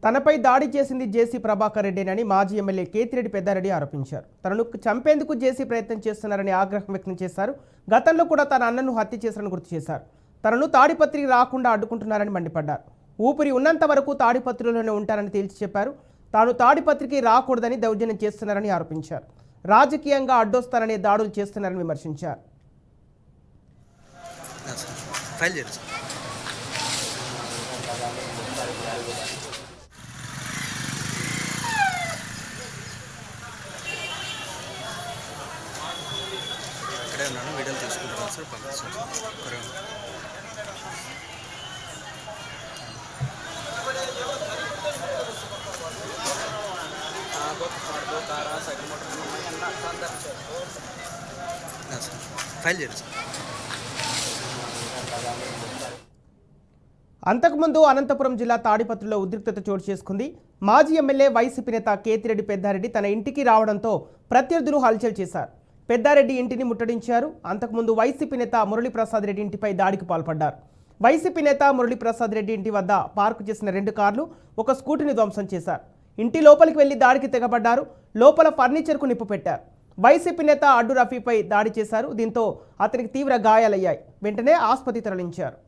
తనపై దాడి చేసింది జేసీ ప్రభాకర్ రెడ్డినని మాజీ ఎమ్మెల్యే కేతిరెడ్డి పెద్దారెడ్డి ఆరోపించారు. తనను చంపేందుకు జేసీ ప్రయత్నం చేస్తున్నారని ఆగ్రహం వ్యక్తం చేశారు. గతంలో కూడా తన అన్నను హత్య చేశారని గుర్తు చేశారు. తనను తాడిపత్రికి రాకుండా అడ్డుకుంటున్నారని మండిపడ్డారు. ఊపిరి ఉన్నంత వరకు తాడిపత్రిలోనే ఉంటారని తేల్చి చెప్పారు. తాను తాడిపత్రికి రాకూడదని దౌర్జన్యం చేస్తున్నారని ఆరోపించారు. రాజకీయంగా అడ్డొస్తారనే దాడులు చేస్తున్నారని విమర్శించారు. ఇక్కడే ఉన్నాను, వీడియోలు తీసుకుంటున్నాను సార్. పంపిస్తాను. ఫైల్ చేయండి సార్. అంతకుముందు అనంతపురం జిల్లా తాడిపత్రిలో ఉద్రిక్తత చోటు చేసుకుంది. మాజీ ఎమ్మెల్యే వైసీపీ నేత కేతిరెడ్డి పెద్దారెడ్డి తన ఇంటికి రావడంతో ప్రత్యర్థులు హల్చల్ చేశారు. పెద్దారెడ్డి ఇంటిని ముట్టడించారు. అంతకుముందు వైసీపీ నేత మురళీప్రసాద్ రెడ్డి ఇంటిపై దాడికి పాల్పడ్డారు. వైసీపీ నేత మురళీప్రసాద్ రెడ్డి ఇంటి వద్ద పార్కు చేసిన 2 కార్లు, 1 స్కూటీని ధ్వంసం చేశారు. ఇంటి లోపలికి వెళ్లి దాడికి తెగబడ్డారు. లోపల ఫర్నిచర్కు నిప్పు పెట్టారు. వైసీపీ నేత అడ్డు రఫీపై దాడి చేశారు. దీంతో అతనికి తీవ్ర గాయాలయ్యాయి. వెంటనే ఆసుపత్రికి తరలించారు.